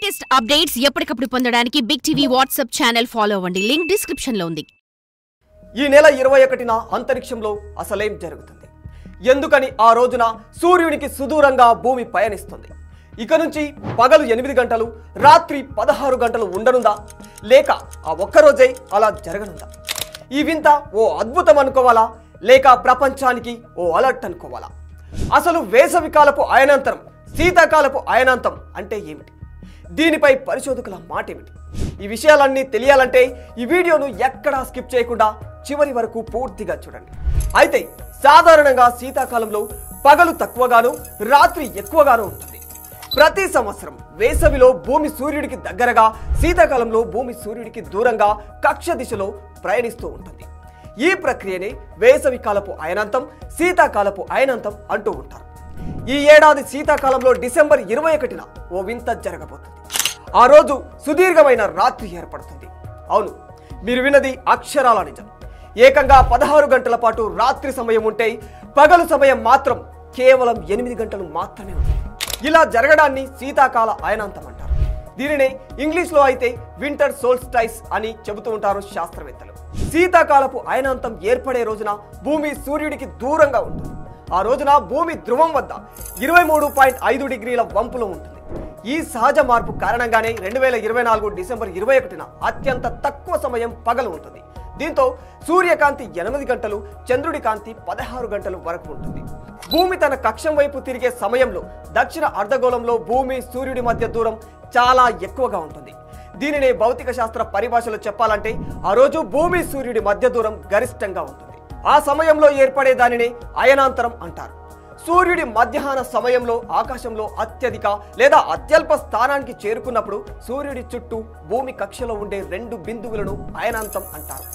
Latest updates ఎప్పటికప్పుడు పొందడానికి big TV WhatsApp channel follow అవ్వండి. లింక్ డిస్క్రిప్షన్ లో ఉంది. ఈ నెల 21న అంతరిక్షంలో అసలేం జరుగుతుంది? ఎందుకని ఆ రోజున సూర్యునికి సుదూరంగా భూమి పయనిస్తుంది? ఇక నుంచి పగలు 8 గంటలు, రాత్రి 16 గంటలు ఉండనుందా? లేక ఆ ఒక్కరోజే అలా జరగనుందా? ఈ వింత ఓ అద్భుతం అనుకోవాలా? లేక ప్రపంచానికి ఓ అలర్ట్ అనుకోవాలా? అసలు వేసవికాలపు అయనాంతరం, శీతాకాలపు అయనాంతం అంటే ఏమిటి? దీనిపై పరిశోధకుల మాట ఏమిటి? ఈ విషయాలన్నీ తెలియాలంటే ఈ వీడియోను ఎక్కడా స్కిప్ చేయకుండా చివరి వరకు పూర్తిగా చూడండి. అయితే సాధారణంగా శీతాకాలంలో పగలు తక్కువగాను, రాత్రి ఎక్కువగాను ఉంటుంది. ప్రతి సంవత్సరం వేసవిలో భూమి సూర్యుడికి దగ్గరగా, శీతాకాలంలో భూమి సూర్యుడికి దూరంగా కక్ష దిశలో ప్రయాణిస్తూ ఉంటుంది. ఈ ప్రక్రియనే వేసవికాలపు అయనాంతం, శీతాకాలపు అయనాంతం అంటూ ఉంటారు. ఈ ఏడాది శీతాకాలంలో డిసెంబర్ 21న ఓ వింత జరగబోతుంది. ఆ రోజు సుదీర్ఘమైన రాత్రి ఏర్పడుతుంది. అవును, మీరు విన్నది అక్షరాల నిజం. ఏకంగా 16 గంటల పాటు రాత్రి సమయం ఉంటే పగలు సమయం మాత్రం కేవలం 8 గంటలు మాత్రమే ఉంటుంది. ఇలా జరగడాన్ని శీతాకాల అయనాంతం అంటారు. దీనినే ఇంగ్లీష్లో అయితే వింటర్ సోల్స్టైస్ అని చెబుతూ ఉంటారు శాస్త్రవేత్తలు. శీతాకాలపు అయనాంతం ఏర్పడే రోజున భూమి సూర్యుడికి దూరంగా ఉంటుంది. ఆ రోజున భూమి ధ్రువం వద్ద 23.5 డిగ్రీల వంపులో ఉంటుంది. ఈ సహజ మార్పు కారణంగానే 2024 డిసెంబర్ 21న అత్యంత తక్కువ సమయం పగలు ఉంటుంది. దీంతో సూర్యకాంతి 8 గంటలు, చంద్రుడి కాంతి 16 గంటలు వరకు ఉంటుంది. భూమి తన కక్షం వైపు తిరిగే సమయంలో దక్షిణ అర్ధగోళంలో భూమి సూర్యుడి మధ్య దూరం చాలా ఎక్కువగా ఉంటుంది. దీనినే భౌతిక శాస్త్ర పరిభాషలో చెప్పాలంటే ఆ రోజు భూమి సూర్యుడి మధ్య దూరం గరిష్టంగా ఉంటుంది. ఆ సమయంలో ఏర్పడే దానినే అయనాంతరం అంటారు. సూర్యుడి మధ్యాహ్న సమయంలో ఆకాశంలో అత్యధిక లేదా అత్యల్ప స్థానానికి చేరుకున్నప్పుడు సూర్యుడి చుట్టూ భూమి కక్షలో ఉండే 2 బిందువులను అయనాంతం అంటారు.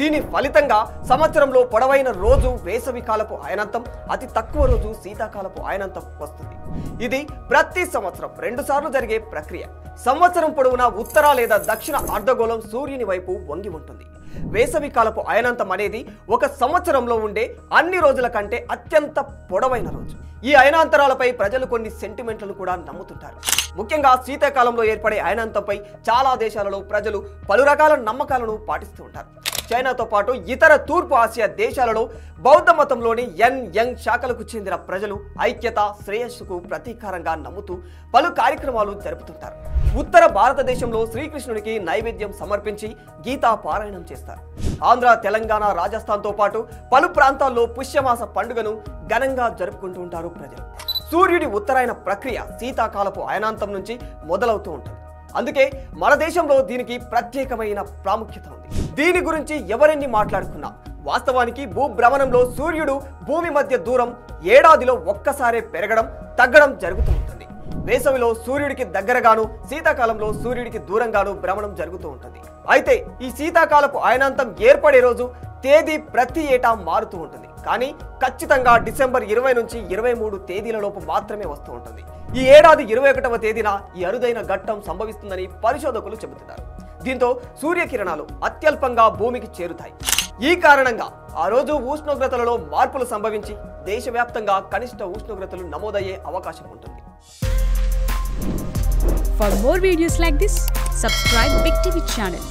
దీని ఫలితంగా సంవత్సరంలో పొడవైన రోజు వేసవికాలపు అయనాంతం, అతి తక్కువ రోజు శీతాకాలపు అయనాంతం వస్తుంది. ఇది ప్రతి సంవత్సరం 2 సార్లు జరిగే ప్రక్రియ. సంవత్సరం పొడవునా ఉత్తర లేదా దక్షిణ అర్ధగోళం సూర్యుని వైపు వంగి ఉంటుంది. వేసవికాలపు అయనాంతం అనేది ఒక సంవత్సరంలో ఉండే అన్ని రోజుల కంటే అత్యంత పొడవైన రోజు. ఈ అయనాంతరాలపై ప్రజలు కొన్ని సెంటిమెంట్లను కూడా నమ్ముతుంటారు. ముఖ్యంగా శీతాకాలంలో ఏర్పడే అయనాంతంపై చాలా దేశాలలో ప్రజలు పలు రకాల నమ్మకాలను పాటిస్తూ ఉంటారు. చైనాతో పాటు ఇతర తూర్పు ఆసియా దేశాలలో బౌద్ధ మతంలోని యంగ్ శాఖలకు చెందిన ప్రజలు ఐక్యత, శ్రేయస్సుకు ప్రతీకారంగా నమ్ముతూ పలు కార్యక్రమాలు జరుపుతుంటారు. ఉత్తర భారతదేశంలో శ్రీకృష్ణుడికి నైవేద్యం సమర్పించి గీతా పారాయణం చేస్తారు. ఆంధ్ర, తెలంగాణ, రాజస్థాన్తో పాటు పలు ప్రాంతాల్లో పుష్యమాస పండుగను ఘనంగా జరుపుకుంటూ ఉంటారు ప్రజలు. సూర్యుడి ఉత్తరాయణ ప్రక్రియ శీతాకాలపు అయనాంతం నుంచి మొదలవుతూ ఉంటుంది. అందుకే మన దేశంలో దీనికి ప్రత్యేకమైన ప్రాముఖ్యత ఉంది. దీని గురించి ఎవరెన్ని మాట్లాడుకున్నా వాస్తవానికి భూభ్రమణంలో సూర్యుడు భూమి మధ్య దూరం ఏడాదిలో ఒక్కసారే పెరగడం, తగ్గడం జరుగుతూ ఉంటుంది. వేసవిలో సూర్యుడికి దగ్గరగాను, శీతాకాలంలో సూర్యుడికి దూరంగాను భ్రమణం జరుగుతూ ఉంటుంది. అయితే ఈ శీతాకాలపు అయనాంతం ఏర్పడే రోజు తేదీ ప్రతి ఏటా మారుతూ ఉంటుంది. కానీ ఖచ్చితంగా డిసెంబర్ 20 నుంచి 23 తేదీలలోపు మాత్రమే వస్తూ ఉంటుంది. ఈ ఏడాది 21వ తేదీన ఈ అరుదైన ఘట్టం సంభవిస్తుందని పరిశోధకులు చెబుతున్నారు. దీంతో సూర్యకిరణాలు అత్యల్పంగా భూమికి చేరుతాయి. ఈ కారణంగా ఆ రోజు ఉష్ణోగ్రతలలో మార్పులు సంభవించి దేశవ్యాప్తంగా కనిష్ట ఉష్ణోగ్రతలు నమోదయ్యే అవకాశం ఉంటుంది. For more videos like this, subscribe Big TV channel.